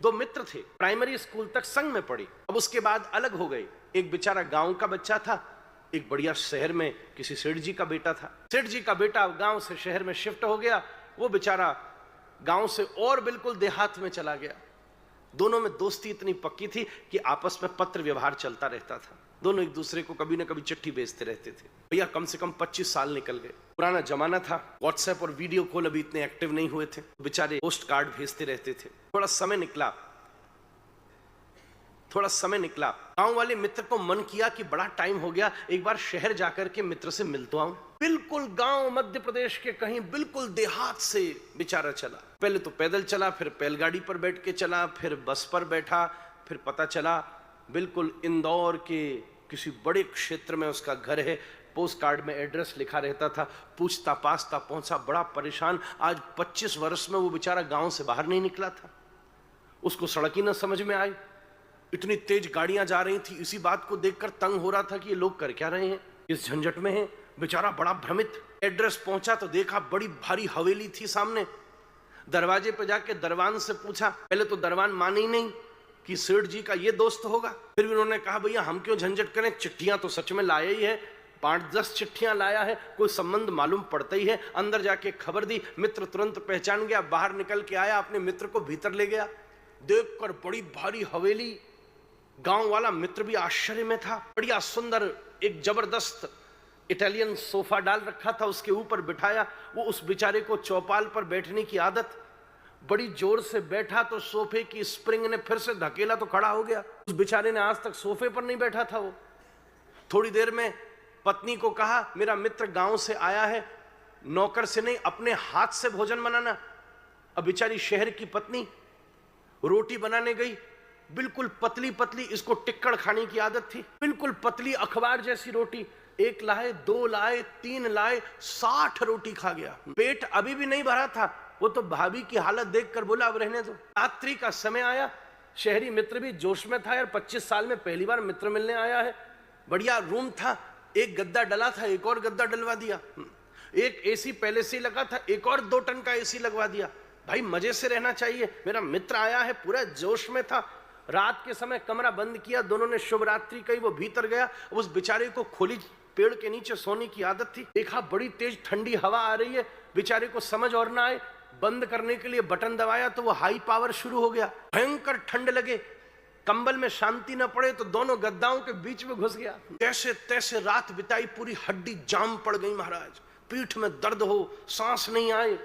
दो मित्र थे, primary school तक संग में पढ़े, अब उसके बाद अलग हो गए। एक बेचारा गांव का बच्चा था, एक बढ़िया शहर में किसी सेठ जी का बेटा था। सेठ जी का बेटा गांव से शहर में शिफ्ट हो गया, वो बेचारा गांव से और बिल्कुल देहात में चला गया। दोनों में दोस्ती इतनी पक्की थी कि आपस में पत्र व्यवहार चलता रहता था। दोनों एक दूसरे को कभी ना कभी चिट्ठी भेजते रहते थे। भैया कम से कम 25 साल निकल गए। पुराना जमाना था, व्हाट्सएप और वीडियो कॉल अभी इतने एक्टिव नहीं हुए थे, बेचारे पोस्ट कार्ड भेजते रहते थे। थोड़ा समय निकला, गांव वाले मित्र को मन किया कि बड़ा टाइम हो गया, एक बार शहर जाकर के मित्र से मिल तो आऊं। बिल्कुल गांव मध्य प्रदेश के कहीं बिल्कुल देहात से बेचारा चला। पहले तो पैदल चला, फिर बैलगाड़ी पर बैठ के चला, फिर बस पर बैठा, फिर पता चला बिल्कुल इंदौर के किसी बड़े क्षेत्र में उसका घर है। पोस्ट कार्ड में एड्रेस लिखा रहता था। पूछता पाछता पहुंचा, बड़ा परेशान। आज 25 वर्ष में वो बेचारा गांव से बाहर नहीं निकला था। उसको सड़क ही न समझ में आई, इतनी तेज गाड़ियां जा रही थी। इसी बात को देखकर तंग हो रहा था कि ये लोग कर क्या रहे हैं, इस झंझट में हैं। बेचारा बड़ा भ्रमित। एड्रेस पहुंचा तो देखा बड़ी भारी हवेली थी सामने। दरवाजे पे जाके दरवान से पूछा। पहले तो दरवान माने ही नहीं कि सेठ जी का ये दोस्त होगा। फिर भी उन्होंने कहा भैया हम क्यों झंझट करें, चिट्ठियां तो सच में लाया ही है, 5-10 चिट्ठियां लाया है, कोई संबंध मालूम पड़ता ही है। अंदर जाके खबर दी, मित्र तुरंत पहचान गया, बाहर निकल के आया, अपने मित्र को भीतर ले गया। देखकर बड़ी भारी हवेली, गांव वाला मित्र भी आश्चर्य में था। बढ़िया सुंदर एक जबरदस्त इटालियन सोफा डाल रखा था, उसके ऊपर बिठाया। वो उस बेचारे को चौपाल पर बैठने की आदत, बड़ी जोर से बैठा तो सोफे की स्प्रिंग ने फिर से धकेला तो खड़ा हो गया। उस बेचारे ने आज तक सोफे पर नहीं बैठा था। वो थोड़ी देर में पत्नी को कहा मेरा मित्र गांव से आया है, नौकर से नहीं अपने हाथ से भोजन बनाना। अब बेचारी शहर की पत्नी रोटी बनाने गई, बिल्कुल पतली पतली, इसको टिक्कड़ खाने की आदत थी, बिल्कुल पतली अखबार जैसी रोटी। 1 लाए, 2 लाए, 3 लाए, 60 रोटी खा गया। पेट अभी भी नहीं भरा था। वो तो भाभी की हालत देखकर बोला अब रहने दो। रात्रि का समय आया, शहरी मित्र भी जोश में था, यार 25 साल में पहली बार मित्र मिलने आया है। बढ़िया रूम था, एक गद्दा डला था, एक और गद्दा डलवा दिया। एक एसी पहले से ही लगा था, एक और 2 टन का एसी लगवा दिया। भाई मजे से रहना चाहिए, मेरा मित्र आया है, पूरा जोश में था। रात के समय कमरा बंद किया, दोनों ने शुभ रात्रि कही, वो भीतर गया। उस बेचारे को खोली पेड़ के नीचे सोने की आदत थी। देखा बड़ी तेज ठंडी हवा आ रही है, बेचारे को समझ और ना आए, बंद करने के लिए बटन दबाया तो वो हाई पावर शुरू हो गया। भयंकर ठंड लगे, कंबल में शांति न पड़े तो दोनों गद्दाओं के बीच में घुस गया। कैसे तैसे रात बिताई, पूरी हड्डी जाम पड़ गई महाराज, पीठ में दर्द हो, सांस नहीं आए।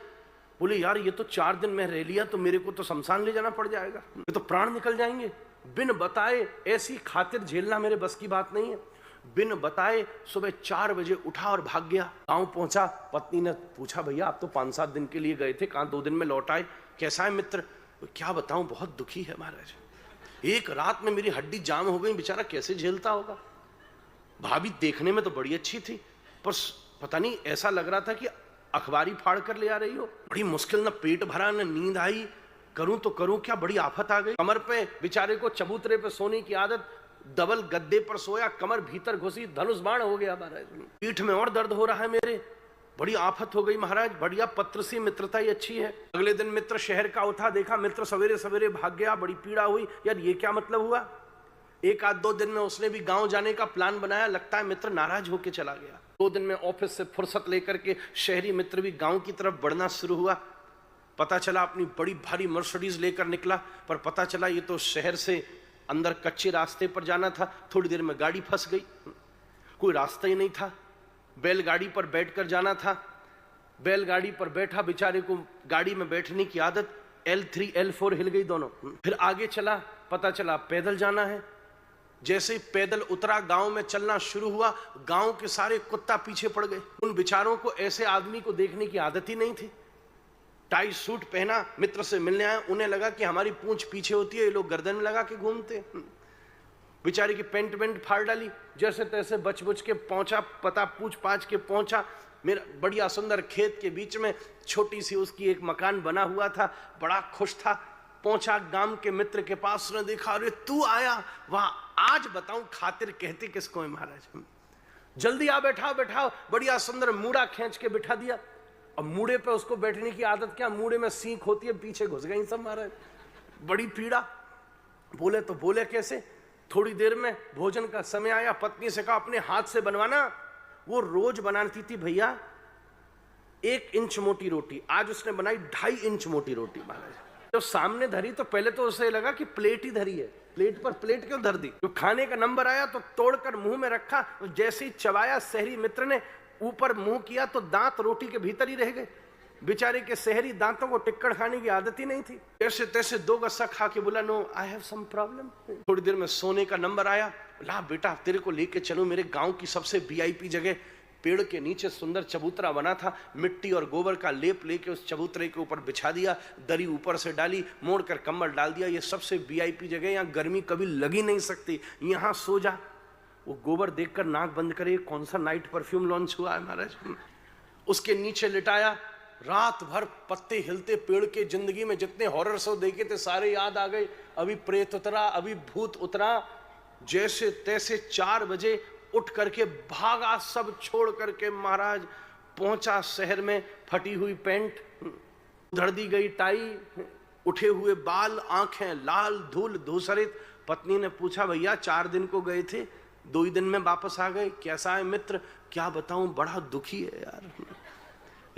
बोले यार ये तो 4 दिन में रह लिया तो मेरे को तो शमशान ले जाना पड़ जाएगा, ये तो प्राण निकल जाएंगे। बिन बताए ऐसी खातिर झेलना मेरे बस की बात नहीं है। बिन बताए सुबह 4 बजे उठा और भाग गया। गांव पहुंचा, पत्नी ने पूछा भैया आप तो 5-7 दिन के लिए गए थे, कहां 2 दिन में लौट आए, कैसा है मित्र? क्या बताऊं, बहुत दुखी है महाराज, एक रात में मेरी हड्डी जाम हो गई, बेचारा कैसे झेलता होगा। भाभी देखने में तो बड़ी अच्छी थी, पर पता नहीं ऐसा लग रहा था कि अखबारी फाड़ कर ले आ रही हो। बड़ी मुश्किल, न पेट भरा न नींद आई, करूं तो करूं क्या, बड़ी आफत आ गई। कमर पे बेचारे को चबूतरे पे सोने की आदत, डबल गद्दे पर सोया, कमर भीतर घुसी, धनुष बाण हो गया महाराज। पीठ में और दर्द हो रहा है मेरे, बड़ी आफत हो गई महाराज। बढ़िया पत्र सी मित्रता ही अच्छी है। अगले दिन मित्र शहर का उठा, देखा मित्र सवेरे सवेरे भाग गया, बड़ी पीड़ा हुई, यार ये क्या मतलब हुआ। 1-2 दिन में उसने भी गांव जाने का प्लान बनाया, लगता है मित्र नाराज होकर चला गया। 2 दिन में ऑफिस से फुर्सत लेकर के शहरी मित्र भी गांव की तरफ बढ़ना शुरू हुआ। पता चला अपनी बड़ी भारी मर्सिडीज लेकर निकला, पर पता चला ये तो शहर से अंदर कच्चे रास्ते पर जाना था। थोड़ी देर में गाड़ी फंस गई, कोई रास्ता ही नहीं था। बैलगाड़ी पर बैठकर जाना था, बैलगाड़ी पर बैठा, बेचारे को गाड़ी में बैठने की आदत, L3 L4 हिल गई दोनों। फिर आगे चला, पता चला पैदल जाना है। जैसे ही पैदल उतरा, गांव में चलना शुरू हुआ, गांव के सारे कुत्ता पीछे पड़ गए। उन बेचारों को ऐसे आदमी को देखने की आदत ही नहीं थी। टाई सूट पहना, मित्र से मिलने आया, उन्हें लगा कि हमारी पूंछ पीछे होती है, ये लोग गर्दन में लगा के घूमते। बेचारे की पेंट फाड़ डाली, जैसे तैसे बच के पहुंचा, पता पूछ पाछ के पहुंचा। मेरा बढ़िया सुंदर खेत के बीच में छोटी सी उसकी एक मकान बना हुआ था, बड़ा खुश था। पहुंचा गांव के मित्र के पास, ने देखा अरे तू आया, वहां आज बताऊं खातिर कहते किसको है महाराज, जल्दी आ, बैठाओ। बढ़िया सुंदर मूड़ा खींच के बिठा दिया। अब मूड़े पे उसको बैठने की आदत क्या, मूड़े में सीख होती है, पीछे घुस गई सब महाराज। बड़ी पीड़ा। बोले तो बोले कैसे। थोड़ी देर में भोजन का समय आया, पत्नी से कहा अपने हाथ से बनवाना। वो रोज बनाती थी भैया 1 इंच मोटी रोटी, आज उसने बनाई 2.5 इंच मोटी रोटी। महाराज जब सामने धरी तो पहले तो उसे लगा कि प्लेट ही धरी है, प्लेट पर प्लेट क्यों धर दी। जो खाने का नंबर आया तो तोड़कर मुंह में रखा, तो जैसे ही चबाया शहरी मित्र ने, ऊपर मुंह किया तो दांत रोटी के भीतर ही रह गए। बेचारे के शहरी दांतों को टिक्कड़ खाने की आदत ही नहीं थी। जैसे तैसे 2 गस्सा खा के बोला no I have some problem. थोड़ी देर में सोने का नंबर आया, ला बेटा तेरे को लेके चलो मेरे गांव की सबसे वीआईपी जगह। पेड़ के नीचे सुंदर चबूतरा बना था, मिट्टी और गोबर का लेप लेके उस चबूतरे के ऊपर बिछा दिया, दरी ऊपर से डाली, मोड़कर कम्बल डाल दिया। ये सबसे वीआईपी जगह, यहाँ गर्मी कभी लगी नहीं सकती, यहाँ सो जा। वो गोबर देखकर नाक बंद करे, कौन सा नाइट परफ्यूम लॉन्च हुआ है महाराज। उसके नीचे लिटाया, रात भर पत्ते हिलते पेड़ के। जिंदगी में जितने हॉरर शो देखे थे सारे याद आ गए। अभी प्रेत उतरा, अभी भूत उतरा। जैसे तैसे 4 बजे उठ करके भागा, सब छोड़ करके महाराज पहुंचा शहर में। फटी हुई पैंट, उधड़ दी गई टाई, उठे हुए बाल, आंखें लाल, धूल धूसरित। पत्नी ने पूछा भैया 4 दिन को गए थे, 2 ही दिन में वापस आ गए, कैसा है मित्र। क्या बताऊं, बड़ा दुखी है यार।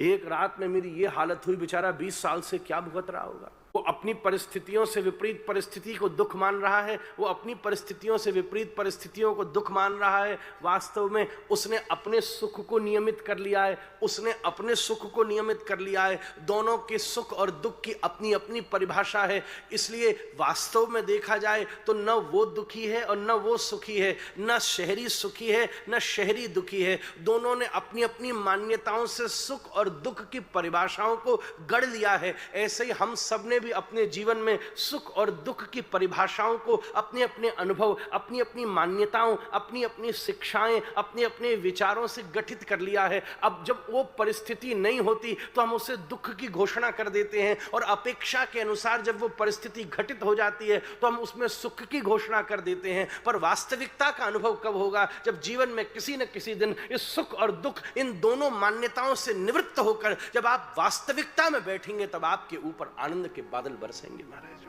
एक रात में मेरी ये हालत हुई, बेचारा 20 साल से क्या भुगत रहा होगा। वो अपनी परिस्थितियों से विपरीत परिस्थिति को दुख मान रहा है, वो अपनी परिस्थितियों से विपरीत परिस्थितियों को दुख मान रहा है। वास्तव में उसने अपने सुख को नियमित कर लिया है, उसने अपने सुख को नियमित कर लिया है। दोनों के सुख और दुख की अपनी अपनी परिभाषा है। इसलिए वास्तव में देखा जाए तो न वो दुखी है और न वो सुखी है, न शहरी सुखी है न शहरी दुखी है। दोनों ने अपनी अपनी मान्यताओं से सुख और दुख की परिभाषाओं को गढ़ लिया है। ऐसे ही हम सब ने भी अपने जीवन में सुख और दुख की परिभाषाओं को, अपने अपने अनुभव, अपनी अपनी मान्यताओं, अपनी अपनी शिक्षाएं, अपने अपने विचारों से गठित कर लिया है। अब जब वो परिस्थिति नहीं होती तो हम उसे दुख की घोषणा कर देते हैं, और अपेक्षा के अनुसार जब वो परिस्थिति घटित हो जाती है तो हम उसमें सुख की घोषणा कर देते हैं। पर वास्तविकता का अनुभव कब होगा, जब जीवन में किसी न किसी दिन इस सुख और दुख, इन दोनों मान्यताओं से निवृत्त होकर जब आप वास्तविकता में बैठेंगे, तब आपके ऊपर आनंद के बादल बरसेंगे महाराज।